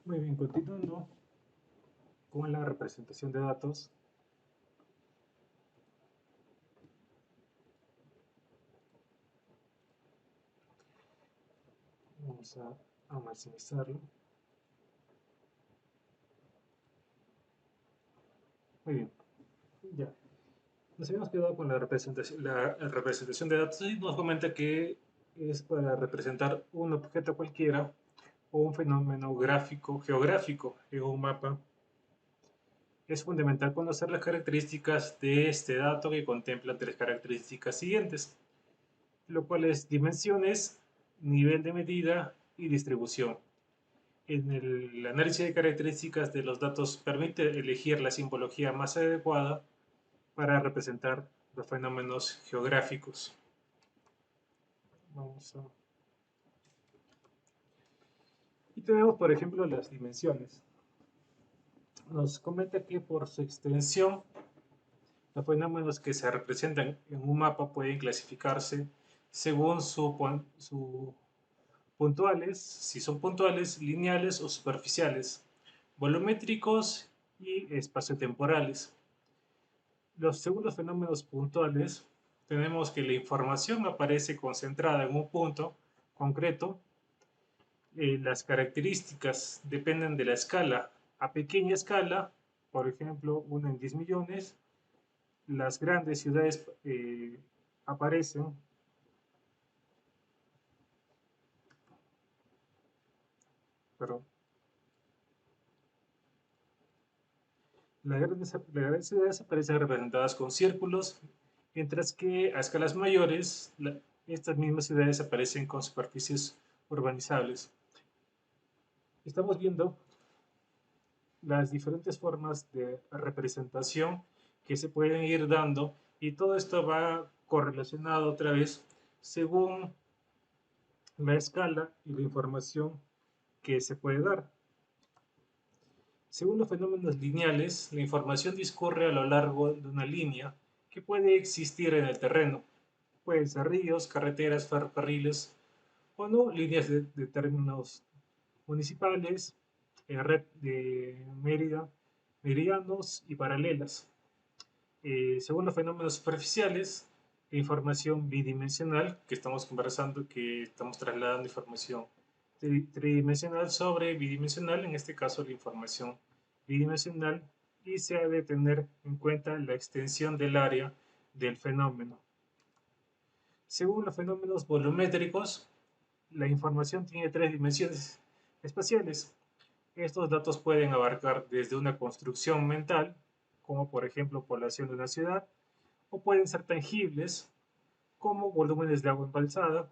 Muy bien, continuando con la representación de datos. Vamos a maximizarlo. Muy bien, ya. Nos habíamos quedado con la representación de datos y nos comenta que es para representar un objeto cualquiera o un fenómeno gráfico, geográfico en un mapa. Es fundamental conocer las características de este dato que contemplan tres características siguientes, lo cual es dimensiones, nivel de medida y distribución. En el análisis de características de los datos permite elegir la simbología más adecuada para representar los fenómenos geográficos. Vamos a... Y tenemos, por ejemplo, las dimensiones. Nos comenta que por su extensión, los fenómenos que se representan en un mapa pueden clasificarse según su puntuales, si son puntuales, lineales o superficiales, volumétricos y espaciotemporales. Según los fenómenos puntuales, tenemos que la información aparece concentrada en un punto concreto. Las características dependen de la escala. A pequeña escala, por ejemplo, 1 en 10 millones, las grandes ciudades aparecen. Perdón. Las grandes ciudades aparecen representadas con círculos, mientras que a escalas mayores, estas mismas ciudades aparecen con superficies urbanizables. Estamos viendo las diferentes formas de representación que se pueden ir dando y todo esto va correlacionado otra vez según la escala y la información que se puede dar. Según los fenómenos lineales, la información discurre a lo largo de una línea que puede existir en el terreno. Pueden ser ríos, carreteras, ferrocarriles o no, líneas de términos municipales, red de meridianos y paralelas. Según los fenómenos superficiales, la información bidimensional, que estamos conversando, que estamos trasladando información tridimensional sobre bidimensional, en este caso la información bidimensional, y se ha de tener en cuenta la extensión del área del fenómeno. Según los fenómenos volumétricos, la información tiene tres dimensiones espaciales. Estos datos pueden abarcar desde una construcción mental, como por ejemplo población de una ciudad, o pueden ser tangibles, como volúmenes de agua embalsada,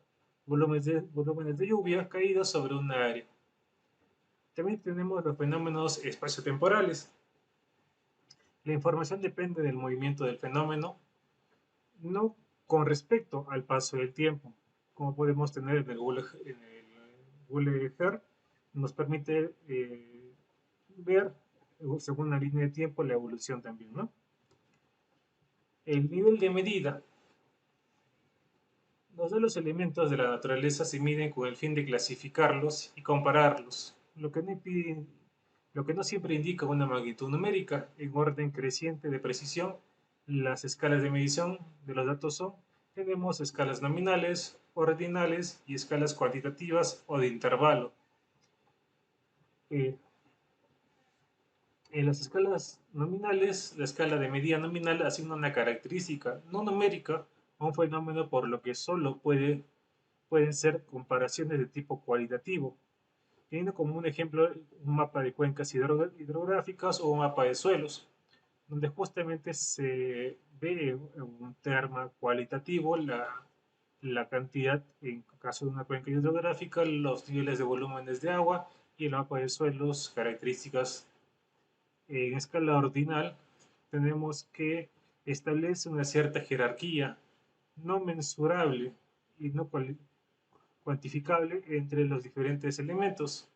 volúmenes de lluvia caídos sobre una área. También tenemos los fenómenos espaciotemporales. La información depende del movimiento del fenómeno, no con respecto al paso del tiempo, como podemos tener en el Google Earth, nos permite ver según la línea de tiempo la evolución también, ¿no? El nivel de medida. Los elementos de la naturaleza se miden con el fin de clasificarlos y compararlos, lo que no siempre indica una magnitud numérica en orden creciente de precisión. Las escalas de medición de los datos tenemos escalas nominales, ordinales y escalas cuantitativas o de intervalo. En las escalas nominales, la escala de medida nominal asigna una característica no numérica a un fenómeno, por lo que solo pueden ser comparaciones de tipo cualitativo, teniendo como un ejemplo un mapa de cuencas hidrográficas o un mapa de suelos, donde justamente se ve en un termo cualitativo la cantidad, en caso de una cuenca hidrográfica, los niveles de volúmenes de agua, y el mapa de suelos, características. En escala ordinal tenemos que establece una cierta jerarquía no mensurable y no cuantificable entre los diferentes elementos,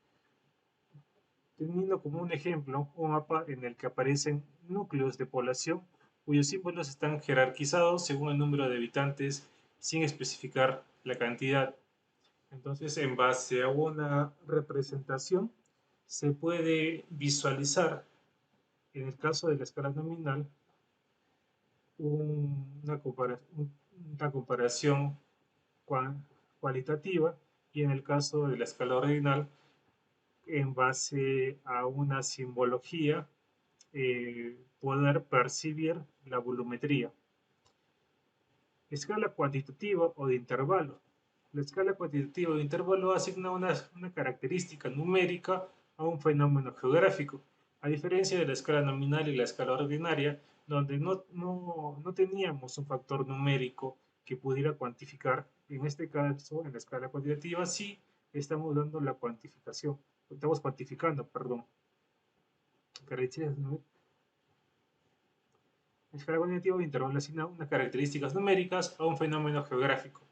teniendo como un ejemplo un mapa en el que aparecen núcleos de población cuyos símbolos están jerarquizados según el número de habitantes sin especificar la cantidad. Entonces, en base a una representación, se puede visualizar, en el caso de la escala nominal, una comparación cualitativa, y en el caso de la escala ordinal, en base a una simbología, poder percibir la volumetría. Escala cuantitativa o de intervalo. La escala cuantitativa o de intervalo asigna una característica numérica a un fenómeno geográfico, a diferencia de la escala nominal y la escala ordinaria, donde no teníamos un factor numérico que pudiera cuantificar. En este caso, en la escala cuantitativa, sí estamos dando la cuantificación, estamos cuantificando, perdón. La escala cuantitativa de intervalo asigna unas características numéricas a un fenómeno geográfico,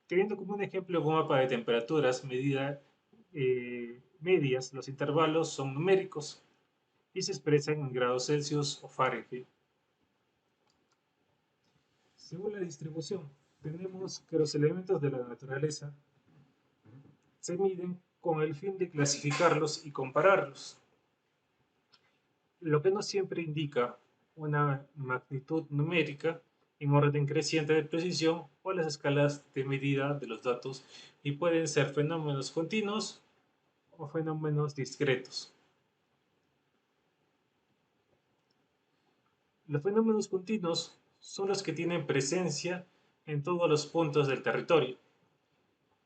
teniendo como un ejemplo un mapa de temperaturas medias. Los intervalos son numéricos y se expresan en grados Celsius o Fahrenheit. Según la distribución, tenemos que los elementos de la naturaleza se miden con el fin de clasificarlos y compararlos, lo que no siempre indica una magnitud numérica en orden creciente de precisión o las escalas de medida de los datos, y pueden ser fenómenos continuos o fenómenos discretos. Los fenómenos continuos son los que tienen presencia en todos los puntos del territorio,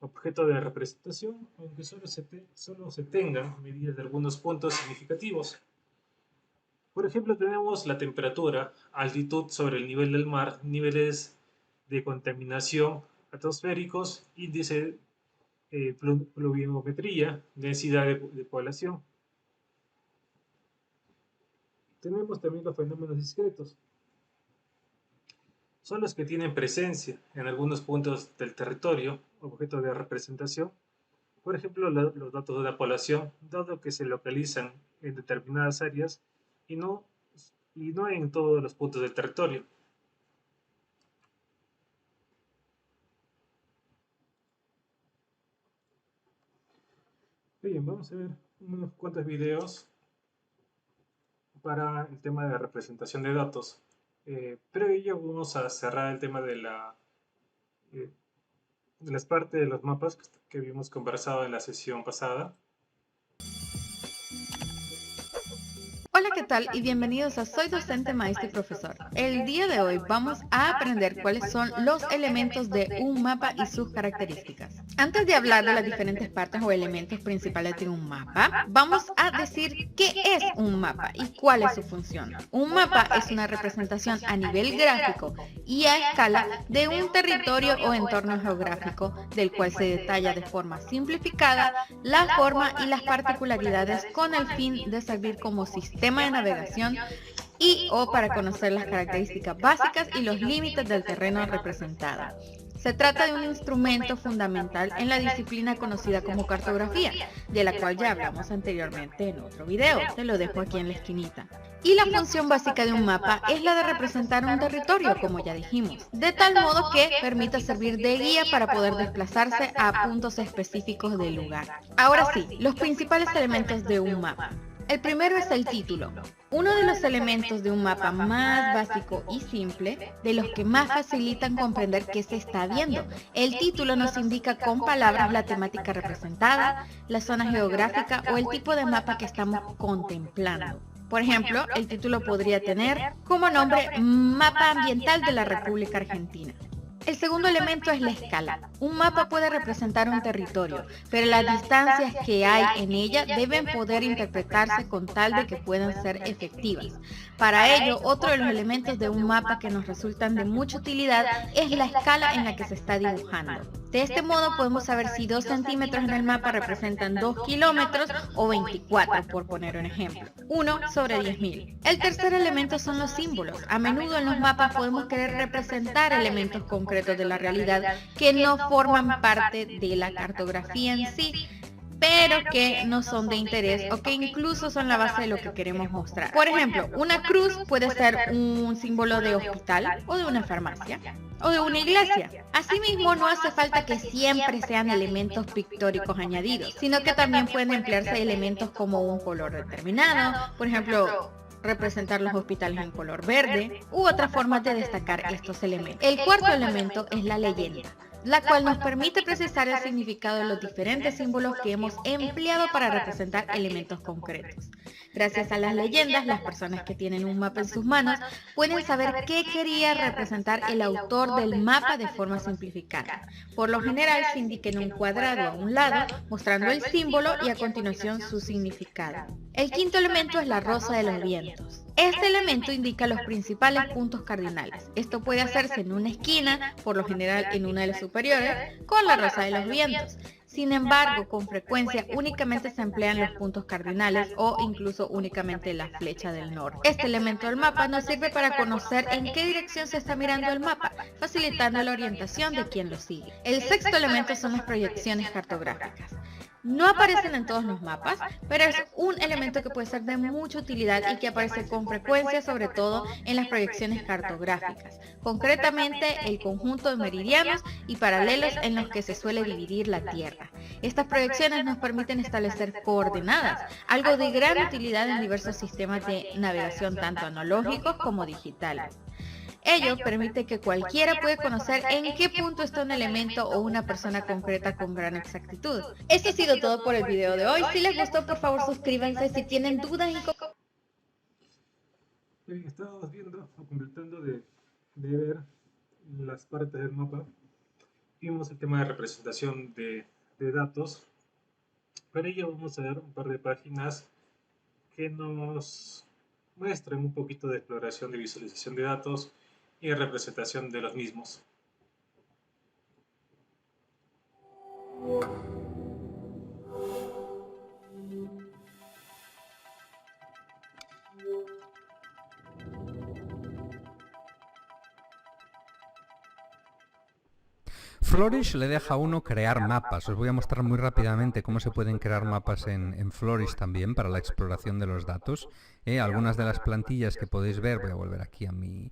objeto de representación, aunque solo se tengan medidas de algunos puntos significativos. Por ejemplo, tenemos la temperatura, altitud sobre el nivel del mar, niveles de contaminación atmosféricos, índice pluviometría, densidad de población. Tenemos también los fenómenos discretos. Son los que tienen presencia en algunos puntos del territorio, objeto de representación. Por ejemplo, los datos de la población, dado que se localizan en determinadas áreas y no en todos los puntos del territorio. Bien, vamos a ver unos cuantos videos para el tema de representación de datos. Pero ello vamos a cerrar el tema de las partes de los mapas que habíamos conversado en la sesión pasada. Hola, ¿qué tal? Y bienvenidos a Soy Docente, Maestro y Profesor. El día de hoy vamos a aprender cuáles son los elementos de un mapa y sus características. Antes de hablar de las diferentes partes o elementos principales de un mapa, vamos a decir qué es un mapa y cuál es su función. Un mapa es una representación a nivel gráfico y a escala de un territorio o entorno geográfico, del cual se detalla de forma simplificada la forma y las particularidades con el fin de servir como sistema de navegación o para conocer las características básicas y los límites del terreno representado. Se trata de un instrumento fundamental en la disciplina conocida como cartografía, de la cual ya hablamos anteriormente en otro video, te lo dejo aquí en la esquinita. Y la función básica de un mapa es la de representar un territorio, como ya dijimos, de tal modo que permita servir de guía para poder desplazarse a puntos específicos del lugar. Ahora sí, los principales elementos de un mapa. El primero es el título, uno de los elementos de un mapa más básico y simple, de los que más facilitan comprender qué se está viendo. El título nos indica con palabras la temática representada, la zona geográfica o el tipo de mapa que estamos contemplando. Por ejemplo, el título podría tener como nombre Mapa Ambiental de la República Argentina. El segundo elemento es la escala. Un mapa puede representar un territorio, pero las distancias que hay en ella deben poder interpretarse con tal de que puedan ser efectivas. Para ello, otro de los elementos de un mapa que nos resultan de mucha utilidad es la escala en la que se está dibujando. De este modo podemos saber si 2 centímetros en el mapa representan 2 kilómetros o 24, por poner un ejemplo. 1 sobre 10.000. El tercer elemento son los símbolos. A menudo en los mapas podemos querer representar elementos concretos de la realidad que no forman parte de la cartografía en sí. pero que no son de interés o que incluso son la base de lo que queremos mostrar. Por ejemplo, una cruz puede ser un símbolo de hospital o de una farmacia o de una iglesia. Asimismo, no hace falta que siempre sean elementos pictóricos añadidos, sino que también pueden emplearse elementos como un color determinado, por ejemplo, representar los hospitales en color verde, u otras formas de destacar estos elementos. El cuarto elemento es la leyenda, la cual nos permite precisar el significado de los diferentes símbolos que hemos empleado para representar elementos concretos. Gracias a las leyendas, las personas que tienen un mapa en sus manos pueden saber qué quería representar el autor del mapa de forma simplificada. Por lo general se indica en un cuadrado a un lado, mostrando el símbolo y a continuación su significado. El quinto elemento es la rosa de los vientos. Este elemento indica los principales puntos cardinales. Esto puede hacerse en una esquina, por lo general en una de las superiores, con la rosa de los vientos. Sin embargo, con frecuencia únicamente se emplean los puntos cardinales o incluso únicamente la flecha del norte. Este elemento del mapa nos sirve para conocer en qué dirección se está mirando el mapa, facilitando la orientación de quien lo sigue. El sexto elemento son las proyecciones cartográficas. No aparecen en todos los mapas, pero es un elemento que puede ser de mucha utilidad y que aparece con frecuencia, sobre todo en las proyecciones cartográficas, concretamente el conjunto de meridianos y paralelos en los que se suele dividir la Tierra. Estas proyecciones nos permiten establecer coordenadas, algo de gran utilidad en diversos sistemas de navegación tanto analógicos como digitales. Ello permite que cualquiera pueda conocer en qué punto está un elemento o una persona concreta con gran exactitud. Esto ha sido todo por el video de hoy. Si les gustó, por favor suscríbanse. Si tienen dudas Estábamos viendo o completando de ver las partes del mapa. Vimos el tema de representación de datos. Para ello vamos a ver un par de páginas que nos muestran un poquito de exploración de visualización de datos y representación de los mismos. Flourish le deja a uno crear mapas. Os voy a mostrar muy rápidamente cómo se pueden crear mapas en Flourish también para la exploración de los datos. Algunas de las plantillas que podéis ver, voy a volver aquí a mi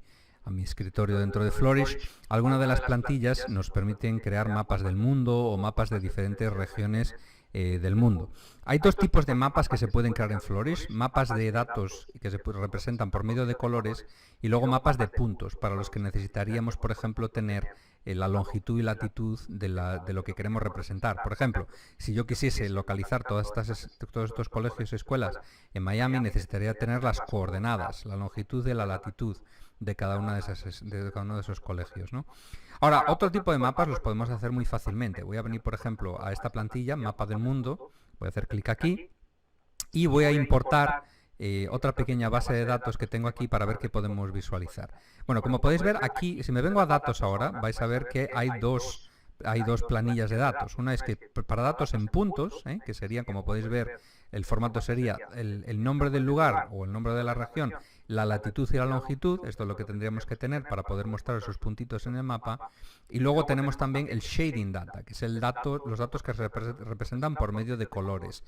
escritorio dentro de Flourish. Algunas de las plantillas nos permiten crear mapas del mundo o mapas de diferentes regiones del mundo. Hay dos tipos de mapas que se pueden crear en Flourish: mapas de datos que se representan por medio de colores y luego mapas de puntos, para los que necesitaríamos, por ejemplo, tener la longitud y latitud de lo que queremos representar. Por ejemplo, si yo quisiese localizar todos estos colegios y escuelas en Miami, necesitaría tener las coordenadas, la longitud y la latitud de cada uno de esos colegios, ¿no? Ahora, otro tipo de mapas los podemos hacer muy fácilmente. Voy a venir, por ejemplo, a esta plantilla, mapa del mundo, voy a hacer clic aquí y voy a importar otra pequeña base de datos que tengo aquí para ver qué podemos visualizar. Bueno, como podéis ver aquí, si me vengo a datos ahora, vais a ver que hay dos planillas de datos. Una es que para datos en puntos, que serían, como podéis ver, el formato sería el nombre del lugar o el nombre de la región, la latitud y la longitud. Esto es lo que tendríamos que tener para poder mostrar esos puntitos en el mapa. Y luego tenemos también el shading data, que es los datos que se representan por medio de colores.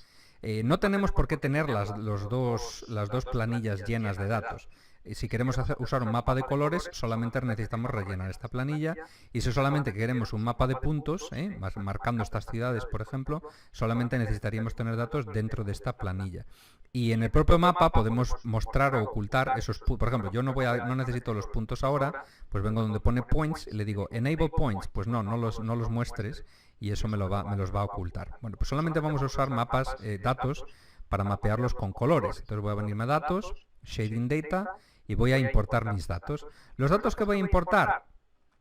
No tenemos por qué tener las dos planillas llenas de datos. Si queremos usar un mapa de colores, solamente necesitamos rellenar esta planilla, y si solamente queremos un mapa de puntos, marcando estas ciudades, por ejemplo, solamente necesitaríamos tener datos dentro de esta planilla. Y en el propio mapa podemos mostrar o ocultar esos puntos. Por ejemplo, yo no necesito los puntos ahora, pues vengo donde pone points y le digo enable points, pues no los muestres, y eso me los va a ocultar. Bueno, pues solamente vamos a usar mapas, datos, para mapearlos con colores. Entonces voy a venirme a datos, shading data, y voy a importar mis datos. Los datos que voy a importar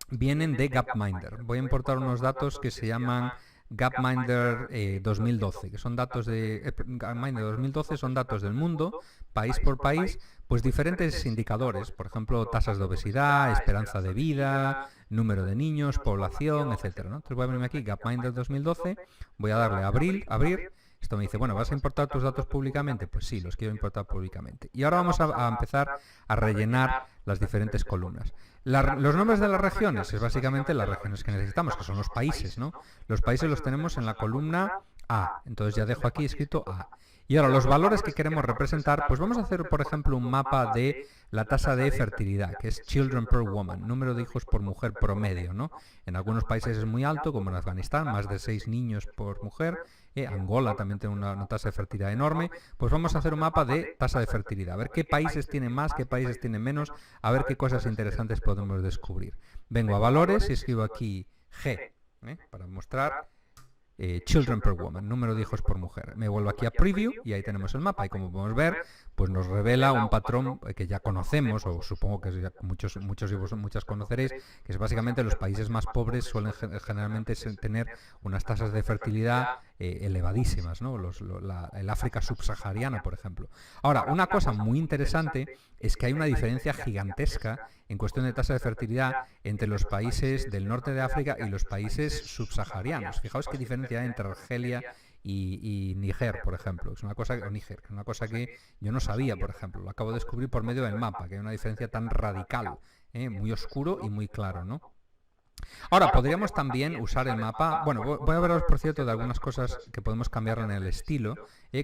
vienen de Gapminder. Voy a importar unos datos que se llaman Gapminder 2012, que son datos de Gapminder 2012, son datos del mundo, país por país, pues diferentes indicadores, por ejemplo, tasas de obesidad, esperanza de vida, número de niños, población, etcétera, ¿no? Entonces voy a venirme aquí, Gapminder 2012, voy a darle a abrir. Esto me dice, bueno, ¿vas a importar tus datos públicamente? Pues sí, los quiero importar públicamente. Y ahora vamos a empezar a rellenar las diferentes columnas. Los nombres de las regiones es básicamente las regiones que necesitamos, que son los países, ¿no? Los países los tenemos en la columna A. Entonces ya dejo aquí escrito A. Y ahora los valores que queremos representar, pues vamos a hacer, por ejemplo, un mapa de la tasa de fertilidad, que es children per woman, número de hijos por mujer promedio, ¿no? En algunos países es muy alto, como en Afganistán, más de 6 niños por mujer. Angola también tiene una tasa de fertilidad enorme. Pues vamos a hacer un mapa de tasa de fertilidad, a ver qué países tienen más, qué países tienen menos, a ver qué cosas interesantes podemos descubrir. Vengo a valores y escribo aquí G, para mostrar children per woman, número de hijos por mujer. Me vuelvo aquí a preview y ahí tenemos el mapa y como podemos ver, pues nos revela un patrón que ya conocemos, o supongo que ya muchos y muchas conoceréis, que es básicamente los países más pobres suelen generalmente tener unas tasas de fertilidad elevadísimas, ¿no? El África subsahariana, por ejemplo. Ahora, una cosa muy interesante es que hay una diferencia gigantesca en cuestión de tasa de fertilidad entre los países del norte de África y los países subsaharianos. Fijaos qué diferencia hay entre Argelia y Níger, por ejemplo. Es una cosa que yo no sabía, por ejemplo. Lo acabo de descubrir por medio del mapa, que hay una diferencia tan radical, muy oscuro y muy claro, ¿no? Ahora, podríamos también usar el mapa. Bueno, voy a hablaros, por cierto, de algunas cosas que podemos cambiar en el estilo.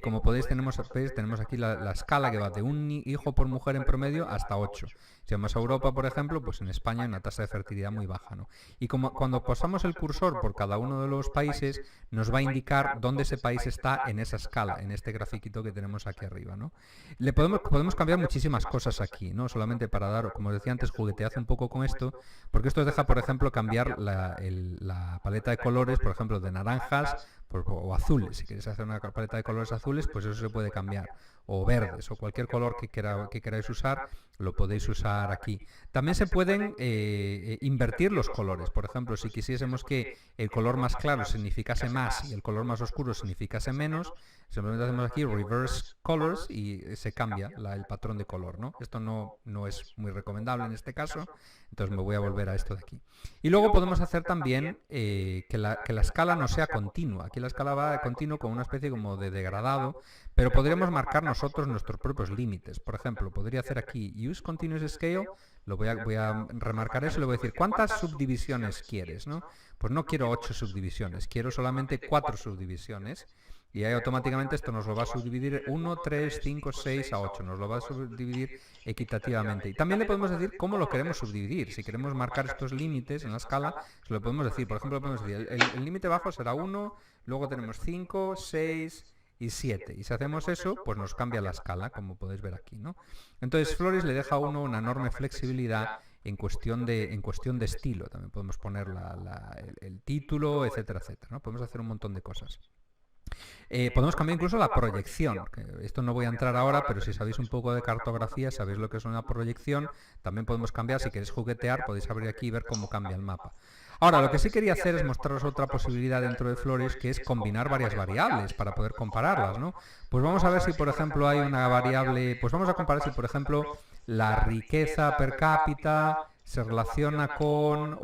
Como podéis, tenemos aquí la escala que va de un hijo por mujer en promedio hasta 8. Si vamos a Europa, por ejemplo, pues en España hay una tasa de fertilidad muy baja, ¿no? Y cuando pasamos el cursor por cada uno de los países, nos va a indicar dónde ese país está en esa escala, en este grafiquito que tenemos aquí arriba, ¿no? Podemos cambiar muchísimas cosas aquí, ¿no? Solamente para dar, como os decía antes, juguetead un poco con esto, porque esto os deja, por ejemplo, cambiar la paleta de colores, por ejemplo, de naranjas o azules. Si queréis hacer una paleta de colores azules, pues eso se puede cambiar. O verdes, o cualquier color que queráis usar, lo podéis usar aquí. También se pueden invertir los colores. Por ejemplo, si quisiésemos que el color más claro significase más y el color más oscuro significase menos, simplemente hacemos aquí reverse colors y se cambia el patrón de color, ¿no? Esto no es muy recomendable en este caso, entonces me voy a volver a esto de aquí. Y luego podemos hacer también que la escala no sea continua. Aquí la escala va de continuo con una especie como de degradado, pero podríamos marcar nosotros nuestros propios límites. Por ejemplo, podría hacer aquí Use Continuous Scale, voy a remarcar eso y le voy a decir ¿cuántas subdivisiones quieres? ¿No? Pues no quiero 8 subdivisiones, quiero solamente 4 subdivisiones. Y ahí automáticamente esto nos lo va a subdividir 1, 3, 5, 6 a 8. Nos lo va a subdividir equitativamente. Y también le podemos decir cómo lo queremos subdividir. Si queremos marcar estos límites en la escala, se lo podemos decir. Por ejemplo, podemos decir, el límite bajo será 1, luego tenemos 5, 6 y 7. Y si hacemos eso, pues nos cambia la escala, como podéis ver aquí, ¿no? Entonces, Floris le deja a uno una enorme flexibilidad en cuestión de estilo. También podemos poner el título, etcétera, etcétera, ¿no? Podemos hacer un montón de cosas. Podemos cambiar incluso la proyección. Esto no voy a entrar ahora, pero si sabéis un poco de cartografía, sabéis lo que es una proyección. También podemos cambiar, si queréis juguetear, podéis abrir aquí y ver cómo cambia el mapa. Ahora, lo que sí quería hacer es mostraros otra posibilidad dentro de Floris, que es combinar varias variables para poder compararlas, ¿no? Pues vamos a ver si, por ejemplo, hay una variable. Pues vamos a comparar si, por ejemplo, la riqueza per cápita se relaciona con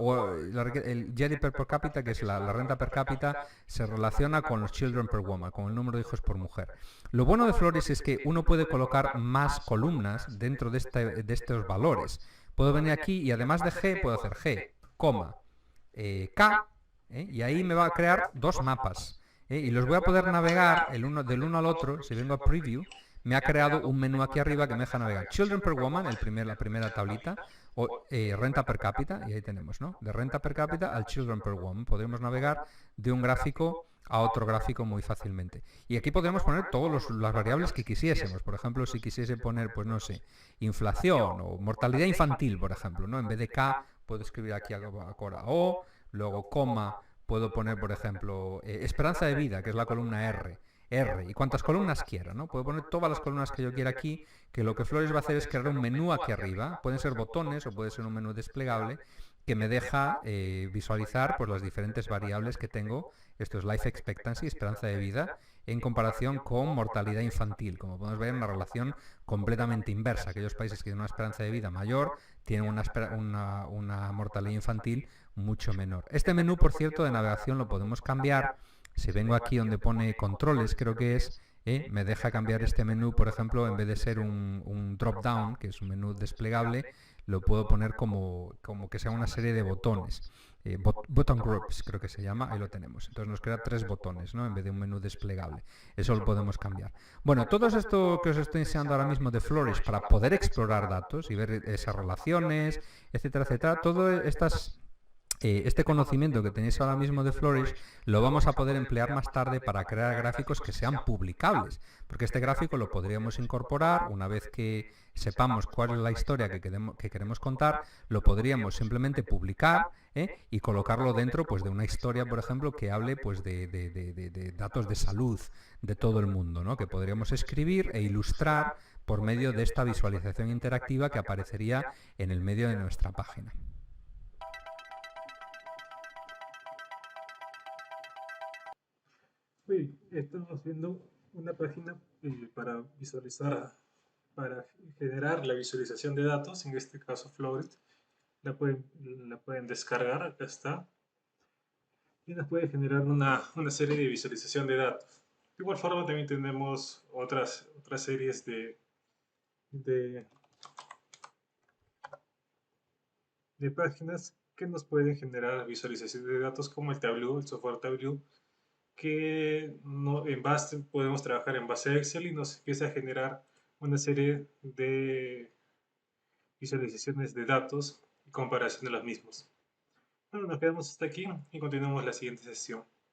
el GDP per cápita, que es la renta per cápita, se relaciona con los children per woman, con el número de hijos por mujer. Lo bueno de Floris es que uno puede colocar más columnas dentro de estos valores. Puedo venir aquí y además de G, puedo hacer G, coma, K, y ahí me va a crear dos mapas. Y los voy a poder navegar del uno al otro. Si vengo a Preview, me ha creado un menú aquí arriba que me deja navegar Children per Woman, la primera tablita, o renta per cápita, y ahí tenemos, ¿no? De renta per cápita al Children per Woman. Podremos navegar de un gráfico a otro gráfico muy fácilmente. Y aquí podemos poner todas las variables que quisiésemos. Por ejemplo, si quisiese poner, pues no sé, inflación o mortalidad infantil, por ejemplo, ¿no? En vez de K, puedo escribir aquí ahora O, luego coma, puedo poner, por ejemplo, esperanza de vida, que es la columna R, y cuántas columnas quiera, ¿no? Puedo poner todas las columnas que yo quiera aquí, que lo que Floris va a hacer es crear un menú aquí arriba. Pueden ser botones o puede ser un menú desplegable que me deja visualizar pues, las diferentes variables que tengo. Esto es life expectancy, esperanza de vida, en comparación con mortalidad infantil. Como podemos ver, una relación completamente inversa. Aquellos países que tienen una esperanza de vida mayor tienen una mortalidad infantil mucho menor. Este menú, por cierto, de navegación lo podemos cambiar. Si vengo aquí donde pone controles, creo que es, me deja cambiar este menú, por ejemplo, en vez de ser un drop-down, que es un menú desplegable, lo puedo poner como que sea una serie de botones. Button groups creo que se llama, ahí lo tenemos. Entonces nos crea 3 botones, ¿no? En vez de un menú desplegable. Eso lo podemos cambiar. Bueno, todo esto que os estoy enseñando ahora mismo de Flourish para poder explorar datos y ver esas relaciones, etcétera, etcétera, todas estas este conocimiento que tenéis ahora mismo de Flourish lo vamos a poder emplear más tarde para crear gráficos que sean publicables, porque este gráfico lo podríamos incorporar una vez que sepamos cuál es la historia que queremos contar, lo podríamos simplemente publicar y colocarlo dentro pues, de una historia, por ejemplo, que hable pues, de datos de salud de todo el mundo, ¿no? Que podríamos escribir e ilustrar por medio de esta visualización interactiva que aparecería en el medio de nuestra página. Hoy estamos viendo una página para visualizar, para generar la visualización de datos, en este caso Florit. La pueden descargar, acá está, y nos puede generar una serie de visualización de datos. De igual forma también tenemos otras series de, de páginas que nos pueden generar visualización de datos como el Tableau, el software Tableau, que no, podemos trabajar en base a Excel y nos empieza a generar una serie de visualizaciones de datos y comparación de los mismos. Bueno, nos quedamos hasta aquí y continuamos la siguiente sesión.